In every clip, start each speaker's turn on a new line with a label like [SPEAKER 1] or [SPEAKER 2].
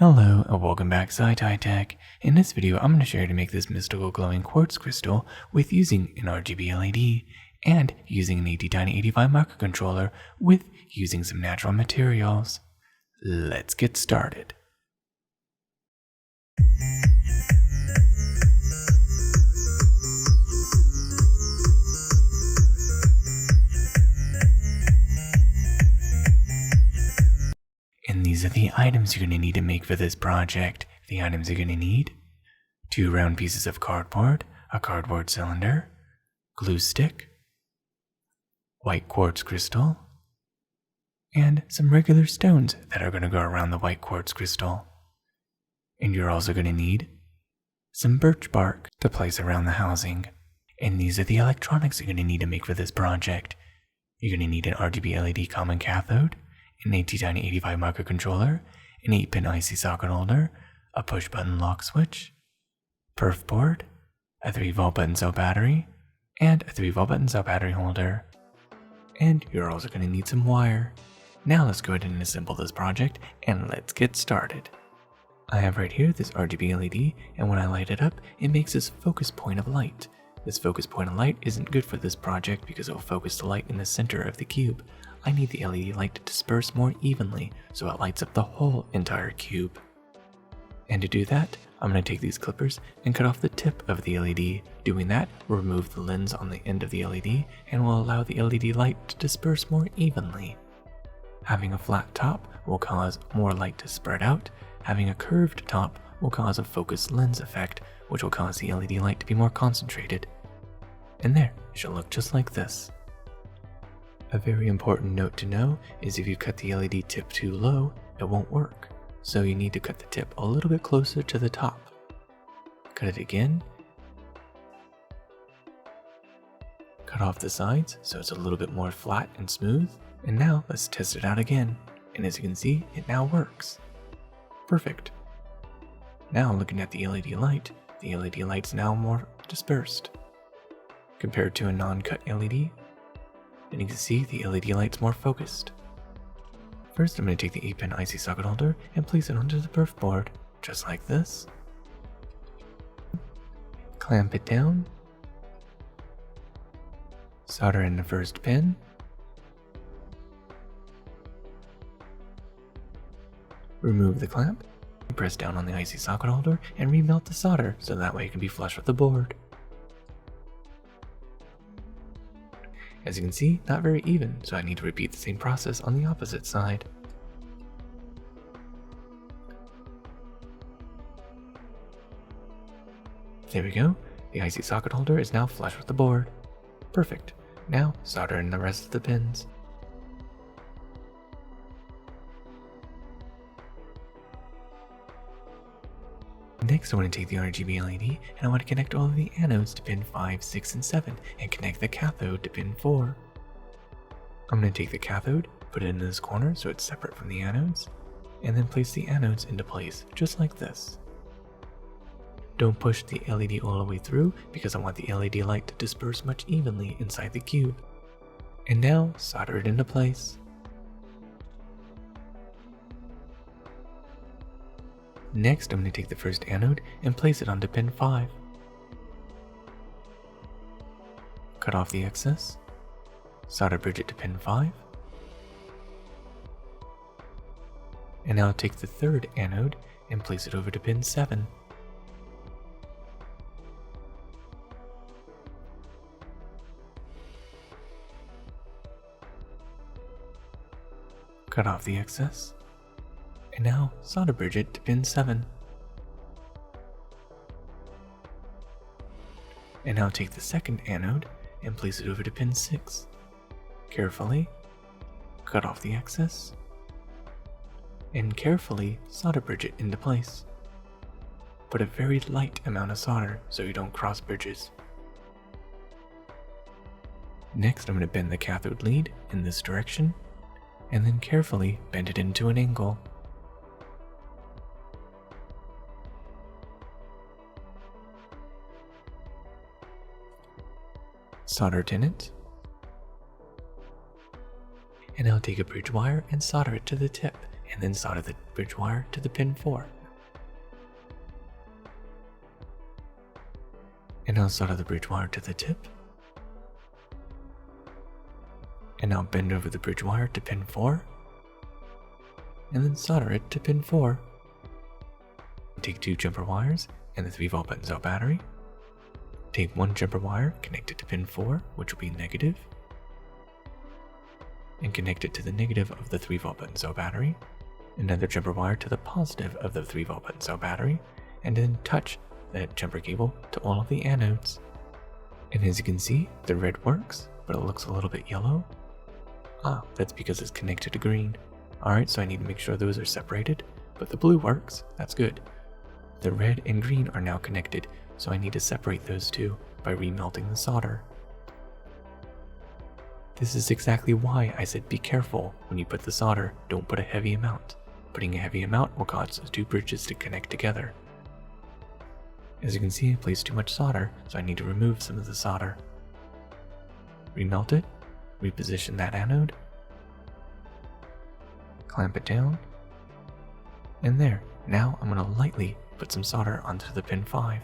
[SPEAKER 1] Hello and welcome back to Tech. In this video I'm going to show you how to make this mystical glowing quartz crystal with using an RGB LED and using an Attiny85 microcontroller with using some natural materials. Let's get started. And these are the items you're going to need to make for this project. The items you're going to need: 2 round pieces of cardboard, a cardboard cylinder, glue stick, white quartz crystal, and some regular stones that are going to go around the white quartz crystal. And you're also going to need some birch bark to place around the housing. And these are the electronics you're going to need to make for this project. You're going to need an RGB LED common cathode, an Attiny85 microcontroller, an 8-pin IC socket holder, a push-button lock switch, Perfboard, a 3-volt button cell battery, and a 3-volt button cell battery holder. And you're also going to need some wire. Now let's go ahead and assemble this project, and let's get started. I have right here this RGB LED, and when I light it up, it makes this focus point of light. This focus point of light isn't good for this project because it will focus the light in the center of the cube. I need the LED light to disperse more evenly so it lights up the whole entire cube. And to do that, I'm going to take these clippers and cut off the tip of the LED. Doing that will remove the lens on the end of the LED and will allow the LED light to disperse more evenly. Having a flat top will cause more light to spread out. Having a curved top will cause a focused lens effect, which will cause the LED light to be more concentrated. And there, it should look just like this. A very important note to know is if you cut the LED tip too low, it won't work. So you need to cut the tip a little bit closer to the top. Cut it again. Cut off the sides so it's a little bit more flat and smooth. And now let's test it out again. And as you can see, it now works. Perfect. Now looking at the LED light's now more dispersed compared to a non-cut LED. And you can see the LED light's more focused. First, I'm going to take the 8-pin IC socket holder and place it onto the Perfboard, just like this. Clamp it down. Solder in the first pin. Remove the clamp. Press down on the IC socket holder and remelt the solder so that way it can be flush with the board. As you can see, not very even, so I need to repeat the same process on the opposite side. There we go, the IC socket holder is now flush with the board. Perfect. Now solder in the rest of the pins. Next, I want to take the RGB LED and I want to connect all of the anodes to pin 5, 6, and 7 and connect the cathode to pin 4. I'm going to take the cathode, put it in this corner so it's separate from the anodes, and then place the anodes into place, just like this. Don't push the LED all the way through because I want the LED light to disperse much evenly inside the cube. And now, solder it into place. Next, I'm going to take the first anode and place it onto pin 5. Cut off the excess. Solder bridge it to pin 5. And now take the third anode and place it over to pin 7. Cut off the excess. And now solder bridge it to pin 7. And now take the second anode and place it over to pin 6. Carefully cut off the excess and carefully solder bridge it into place. Put a very light amount of solder so you don't cross bridges. Next, I'm going to bend the cathode lead in this direction and then carefully bend it into an angle. Solder tin it, and now take a bridge wire and solder it to the tip, and then solder the bridge wire to the pin 4. And now solder the bridge wire to the tip. And now bend over the bridge wire to pin 4. And then solder it to pin 4. Take 2 jumper wires and the 3-volt button cell battery. Take 1 jumper wire, connect it to pin 4, which will be negative, and connect it to the negative of the 3-volt button cell battery. Another jumper wire to the positive of the 3-volt button cell battery, and then touch that jumper cable to all of the anodes. And as you can see, the red works, but it looks a little bit yellow. That's because it's connected to green. Alright, so I need to make sure those are separated, but the blue works, that's good. The red and green are now connected, so I need to separate those two by remelting the solder. This is exactly why I said be careful when you put the solder, don't put a heavy amount. Putting a heavy amount will cause those 2 bridges to connect together. As you can see, I placed too much solder, so I need to remove some of the solder. Remelt it, reposition that anode, clamp it down, and there. Now I'm going to lightly put some solder onto the pin 5.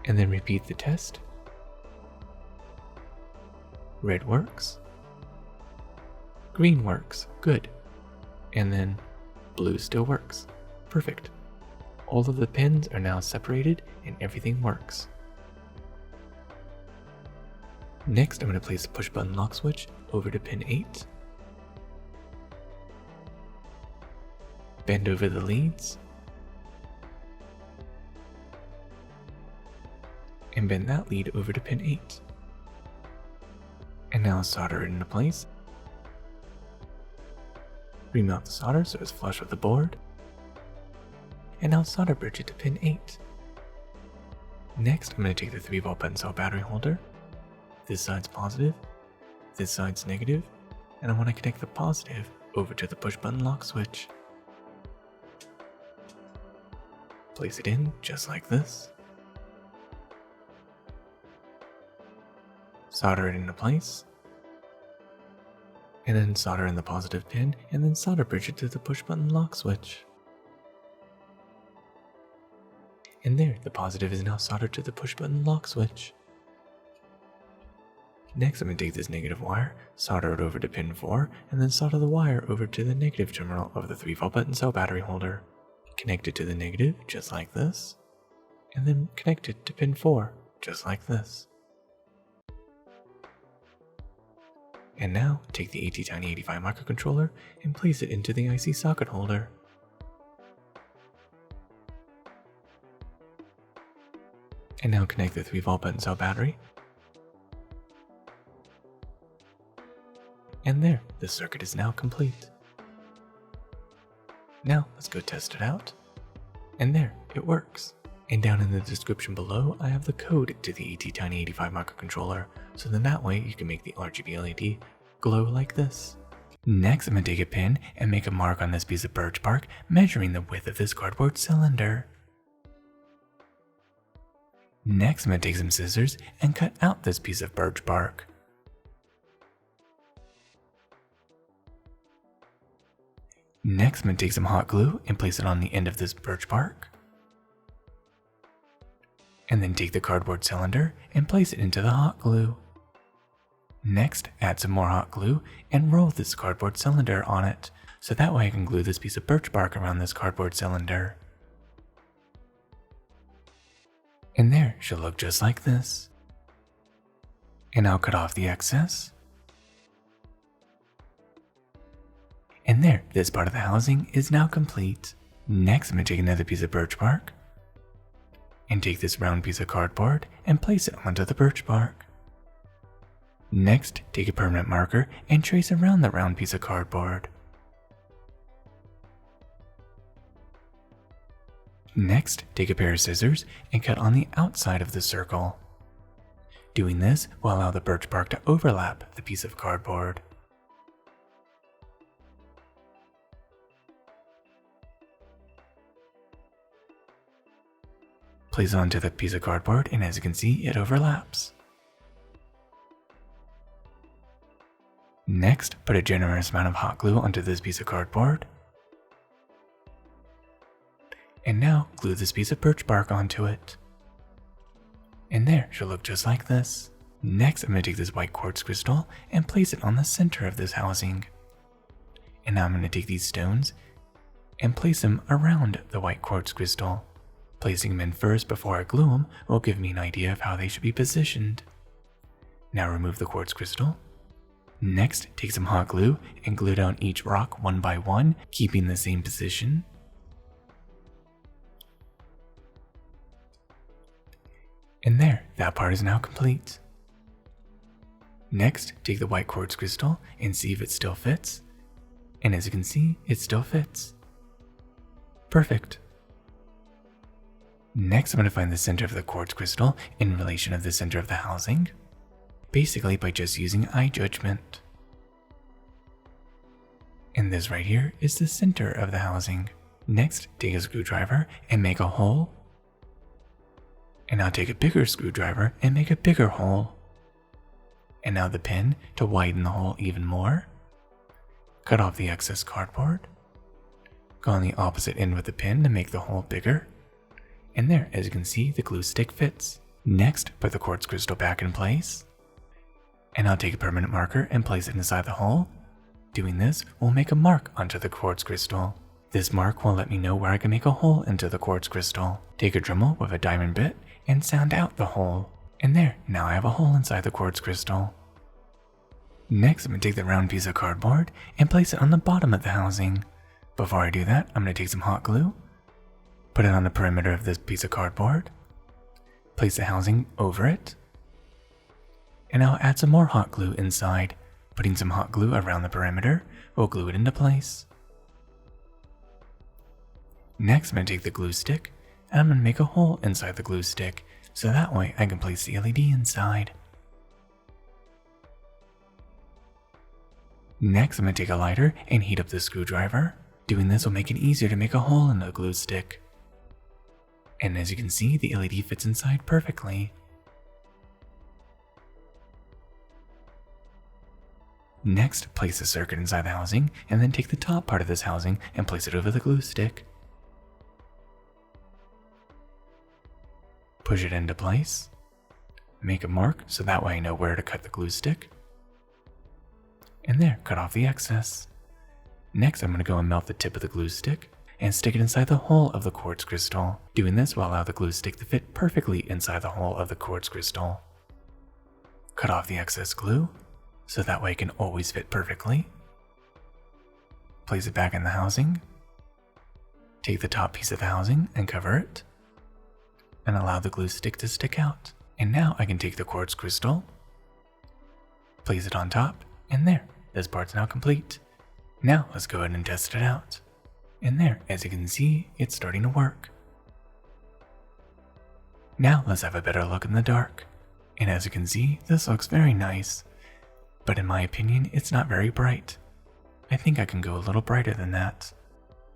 [SPEAKER 1] And then repeat the test. Red works. Green works, good. And then blue still works, perfect. All of the pins are now separated and everything works. Next, I'm going to place the push button lock switch over to pin 8. Bend over the leads. And bend that lead over to pin 8. And now solder it into place. Remount the solder so it's flush with the board. And now solder bridge it to pin 8. Next, I'm going to take the 3-volt button cell battery holder. This side's positive, this side's negative, and I want to connect the positive over to the push button lock switch. Place it in just like this. Solder it into place. And then solder in the positive pin, and then solder bridge it to the push button lock switch. And there, the positive is now soldered to the push button lock switch. Next, I'm going to take this negative wire, solder it over to pin 4, and then solder the wire over to the negative terminal of the 3-volt button cell battery holder. Connect it to the negative, just like this, and then connect it to pin 4, just like this. And now, take the Attiny85 microcontroller and place it into the IC socket holder. And now connect the 3-volt button cell battery. And there, the circuit is now complete. Now, let's go test it out. And there, it works. And down in the description below, I have the code to the Attiny85 microcontroller, so then that way you can make the RGB LED glow like this. Next, I'm going to take a pin and make a mark on this piece of birch bark, measuring the width of this cardboard cylinder. Next, I'm going to take some scissors and cut out this piece of birch bark. Next, I'm going to take some hot glue and place it on the end of this birch bark. And then take the cardboard cylinder and place it into the hot glue. Next, add some more hot glue and roll this cardboard cylinder on it, so that way I can glue this piece of birch bark around this cardboard cylinder. And there, it should look just like this. And I'll cut off the excess. And there, this part of the housing is now complete. Next, I'm going to take another piece of birch bark and take this round piece of cardboard and place it onto the birch bark. Next, take a permanent marker and trace around the round piece of cardboard. Next, take a pair of scissors and cut on the outside of the circle. Doing this will allow the birch bark to overlap the piece of cardboard. Place it onto the piece of cardboard, and as you can see, it overlaps. Next, put a generous amount of hot glue onto this piece of cardboard. And now glue this piece of birch bark onto it. And there, it should look just like this. Next, I'm going to take this white quartz crystal and place it on the center of this housing. And now I'm going to take these stones and place them around the white quartz crystal. Placing them in first before I glue them will give me an idea of how they should be positioned. Now remove the quartz crystal. Next, take some hot glue and glue down each rock one by one, keeping the same position. And there, that part is now complete. Next, take the white quartz crystal and see if it still fits. And as you can see, it still fits. Perfect. Next, I'm going to find the center of the quartz crystal in relation to the center of the housing, basically by just using eye judgment. And this right here is the center of the housing. Next, take a screwdriver and make a hole. And now take a bigger screwdriver and make a bigger hole. And now the pin to widen the hole even more. Cut off the excess cardboard. Go on the opposite end with the pin to make the hole bigger. And there, as you can see, the glue stick fits. Next, put the quartz crystal back in place. And I'll take a permanent marker and place it inside the hole. Doing this will make a mark onto the quartz crystal. This mark will let me know where I can make a hole into the quartz crystal. Take a Dremel with a diamond bit and sound out the hole. And there, now I have a hole inside the quartz crystal. Next, I'm going to take the round piece of cardboard and place it on the bottom of the housing. Before I do that, I'm going to take some hot glue, put it on the perimeter of this piece of cardboard, place the housing over it, and I'll add some more hot glue inside. Putting some hot glue around the perimeter will glue it into place. Next, I'm going to take the glue stick and I'm going to make a hole inside the glue stick so that way I can place the LED inside. Next, I'm going to take a lighter and heat up the screwdriver. Doing this will make it easier to make a hole in the glue stick. And as you can see, the LED fits inside perfectly. Next, place the circuit inside the housing and then take the top part of this housing and place it over the glue stick. Push it into place. Make a mark so that way I know where to cut the glue stick. And there, cut off the excess. Next, I'm going to go and melt the tip of the glue stick and stick it inside the hole of the quartz crystal. Doing this will allow the glue stick to fit perfectly inside the hole of the quartz crystal. Cut off the excess glue so that way it can always fit perfectly. Place it back in the housing. Take the top piece of the housing and cover it. And allow the glue stick to stick out. And now I can take the quartz crystal, place it on top, and there, this part's now complete. Now let's go ahead and test it out. And there, as you can see, it's starting to work. Now let's have a better look in the dark. And as you can see, this looks very nice. But in my opinion, it's not very bright. I think I can go a little brighter than that.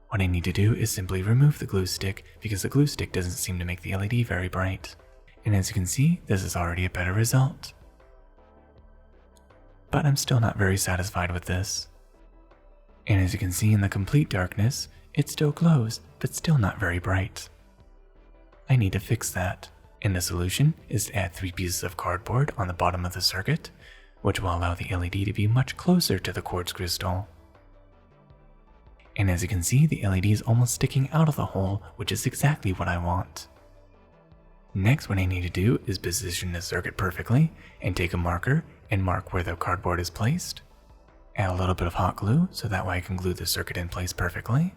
[SPEAKER 1] What I need to do is simply remove the glue stick because the glue stick doesn't seem to make the LED very bright. And as you can see, this is already a better result. But I'm still not very satisfied with this. And as you can see in the complete darkness, it still glows, but still not very bright. I need to fix that. And the solution is to add 3 pieces of cardboard on the bottom of the circuit, which will allow the LED to be much closer to the quartz crystal. And as you can see, the LED is almost sticking out of the hole, which is exactly what I want. Next, what I need to do is position the circuit perfectly and take a marker and mark where the cardboard is placed. Add a little bit of hot glue so that way I can glue the circuit in place perfectly.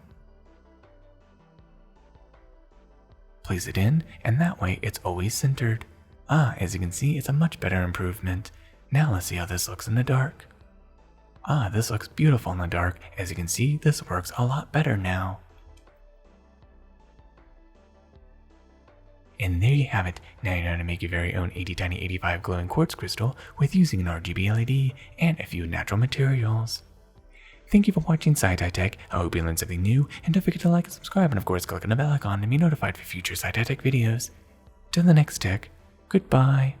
[SPEAKER 1] Place it in, and that way it's always centered. As you can see, it's a much better improvement. Now let's see how this looks in the dark. This looks beautiful in the dark. As you can see, this works a lot better now. And there you have it. Now you know how to make your very own Attiny85 glowing quartz crystal with using an RGB LED and a few natural materials. Thank you for watching Sci-Fi Tech. I hope you learned something new, and don't forget to like and subscribe, and of course click on the bell icon to be notified for future Sci-Fi Tech videos. Till the next tech, goodbye.